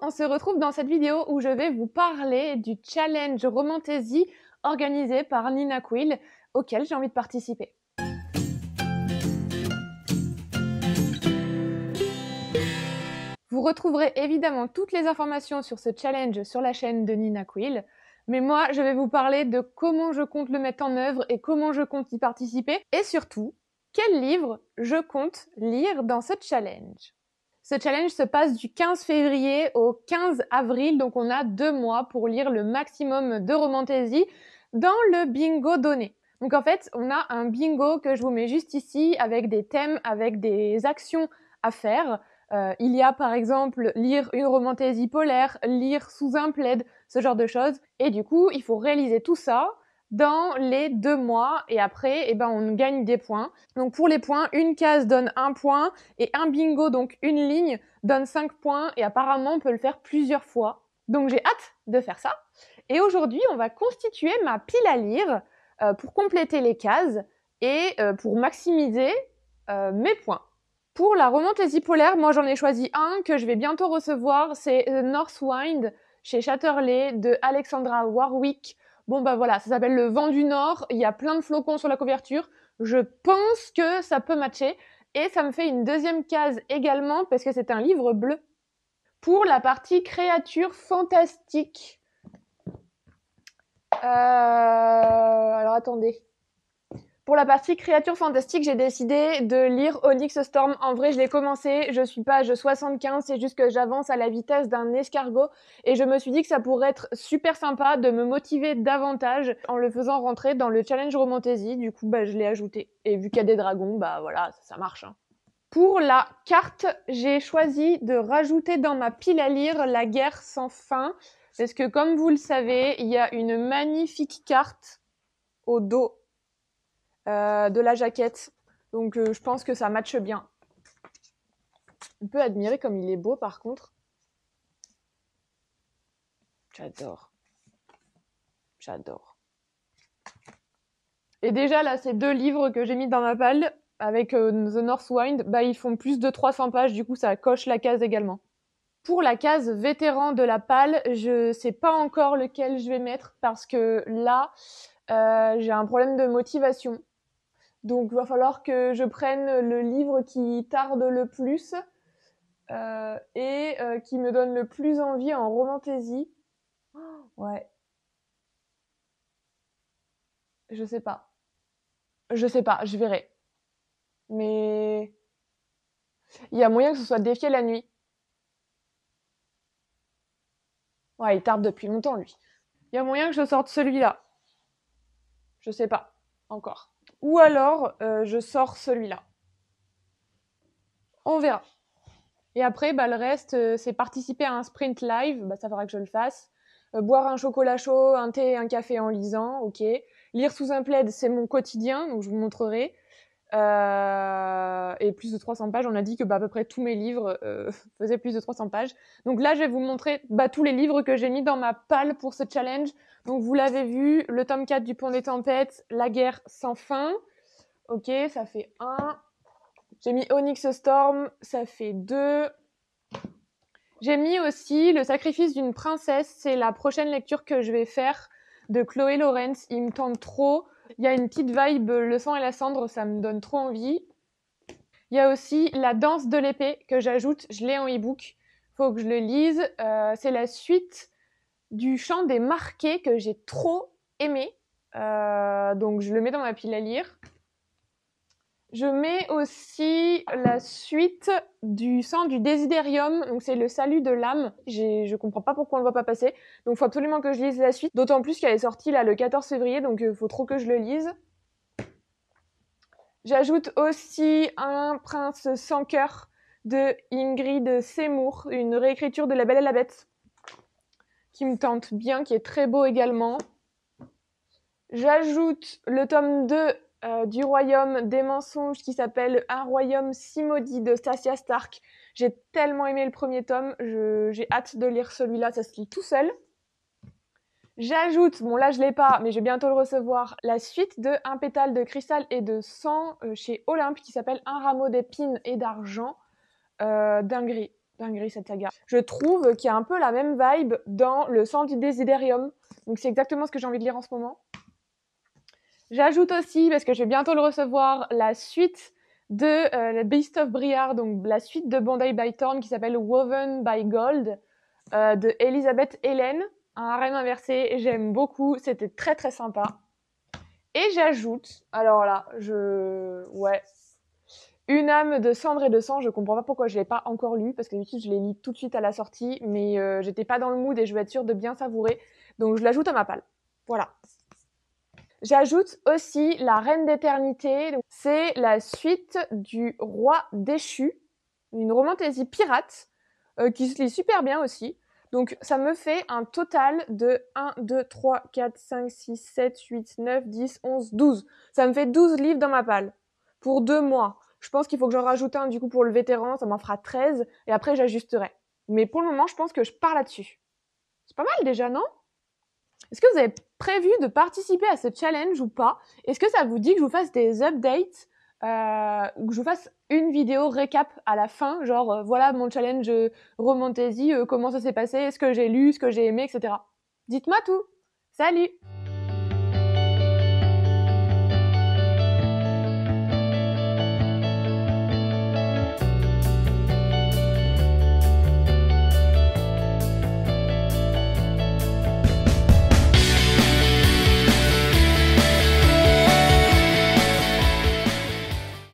on se retrouve dans cette vidéo où je vais vous parler du challenge Romantaisie organisé par Nina Quill auquel j'ai envie de participer. Vous retrouverez évidemment toutes les informations sur ce challenge sur la chaîne de Nina Quill, mais moi je vais vous parler de comment je compte le mettre en œuvre et comment je compte y participer, et surtout, quel livre je compte lire dans ce challenge. Ce challenge se passe du 15 février au 15 avril, donc on a 2 mois pour lire le maximum de Romantaisie dans le bingo donné. Donc en fait, on a un bingo que je vous mets juste ici avec des thèmes, avec des actions à faire. Il y a par exemple lire une Romantaisie polaire, lire sous un plaid, ce genre de choses. Et du coup, il faut réaliser tout ça dans les 2 mois et après, on gagne des points. Donc pour les points, une case donne 1 point et un bingo, donc une ligne, donne 5 points et apparemment on peut le faire plusieurs fois. Donc j'ai hâte de faire ça. Et aujourd'hui, on va constituer ma pile à lire pour compléter les cases et pour maximiser mes points. Pour la Romantaisie polaire, moi j'en ai choisi un que je vais bientôt recevoir, c'est Northwind chez Chatterley de Alexandra Warwick. Bon bah voilà, ça s'appelle Le Vent du Nord, il y a plein de flocons sur la couverture, je pense que ça peut matcher, et ça me fait une deuxième case également parce que c'est un livre bleu. Pour la partie créatures fantastiques, alors attendez. Pour la partie créatures fantastiques, j'ai décidé de lire Onyx Storm. En vrai, je l'ai commencé, je suis page 75, c'est juste que j'avance à la vitesse d'un escargot et je me suis dit que ça pourrait être super sympa de me motiver davantage en le faisant rentrer dans le challenge Romantaisie. Du coup, je l'ai ajouté. Et vu qu'il y a des dragons, voilà, ça marche. Hein. Pour la carte, j'ai choisi de rajouter dans ma pile à lire La guerre sans fin, parce que comme vous le savez, il y a une magnifique carte au dos de la jaquette. Donc je pense que ça matche bien. On peut admirer comme il est beau par contre. J'adore. J'adore. Et déjà là, ces 2 livres que j'ai mis dans ma palle avec The Northwind, ils font plus de 300 pages, du coup ça coche la case également. Pour la case vétéran de la palle, je sais pas encore lequel je vais mettre parce que là, j'ai un problème de motivation. Donc il va falloir que je prenne le livre qui tarde le plus et qui me donne le plus envie en Romantaisie. Oh, ouais. Je sais pas. Je verrai. Mais il y a moyen que ce soit Défier la nuit. Ouais, il tarde depuis longtemps, lui. Il y a moyen que je sorte celui-là. Je sais pas, encore. Ou alors, je sors celui-là. On verra. Et après, le reste, c'est participer à un sprint live. Ça faudra que je le fasse. Boire un chocolat chaud, un thé et un café en lisant, ok. Lire sous un plaid, c'est mon quotidien, donc je vous montrerai. Et plus de 300 pages, on a dit que à peu près tous mes livres faisaient plus de 300 pages. Donc là, je vais vous montrer tous les livres que j'ai mis dans ma palle pour ce challenge. Donc vous l'avez vu, le tome 4 du Pont des Tempêtes, La guerre sans fin. Ok, ça fait 1. J'ai mis Onyx Storm, ça fait 2. J'ai mis aussi Le sacrifice d'une princesse, c'est la prochaine lecture que je vais faire de Chloé Lawrence. Il me tente trop. Il y a une petite vibe Le sang et la cendre, ça me donne trop envie. Il y a aussi La danse de l'épée que j'ajoute, je l'ai en e-book, faut que je le lise. C'est la suite du Chant des marqués que j'ai trop aimé. Donc je le mets dans ma pile à lire. Je mets aussi la suite du Sang du Désidérium, donc c'est Le salut de l'âme. Je comprends pas pourquoi on le voit pas passer, donc faut absolument que je lise la suite, d'autant plus qu'elle est sortie là le 14 février, donc faut trop que je le lise. J'ajoute aussi Un prince sans cœur de Ingrid Seymour, une réécriture de La Belle et la Bête, qui me tente bien, qui est très beau également. J'ajoute le tome 2 du Royaume des mensonges qui s'appelle Un royaume si maudit de Stasia Stark. J'ai tellement aimé le premier tome, j'ai hâte de lire celui-là, ça se lit tout seul. J'ajoute, bon là je l'ai pas, mais je vais bientôt le recevoir, la suite de Un pétale de cristal et de sang chez Olympe qui s'appelle Un rameau d'épines et d'argent. Dinguerie. dinguerie cette saga. Je trouve qu'il y a un peu la même vibe dans le Sang du Désidérium. Donc c'est exactement ce que j'ai envie de lire en ce moment. J'ajoute aussi, parce que je vais bientôt le recevoir, la suite de The Beast of Briar, donc la suite de Bondi by Thorn qui s'appelle Woven by Gold, de Elisabeth Hélène, un harem inversé. J'aime beaucoup, c'était très très sympa. Et j'ajoute, alors là, ouais, Une âme de cendre et de sang. Je comprends pas pourquoi je l'ai pas encore lu, parce que d'habitude je l'ai lu tout de suite à la sortie, mais j'étais pas dans le mood et je veux être sûre de bien savourer, donc je l'ajoute à ma palle. Voilà. J'ajoute aussi La Reine d'éternité. C'est la suite du Roi déchu, une romantésie pirate qui se lit super bien aussi. Donc ça me fait un total de 1, 2, 3, 4, 5, 6, 7, 8, 9, 10, 11, 12. Ça me fait 12 livres dans ma palle pour 2 mois. Je pense qu'il faut que j'en rajoute un du coup pour le vétéran, ça m'en fera 13 et après j'ajusterai. Mais pour le moment, je pense que je pars là-dessus. C'est pas mal déjà, non? Est-ce que vous avez prévu de participer à ce challenge ou pas? Est-ce que ça vous dit que je vous fasse des updates ou que je vous fasse une vidéo récap à la fin, genre voilà mon challenge Romantasy, comment ça s'est passé, ce que j'ai lu, ce que j'ai aimé, etc. Dites-moi tout. Salut!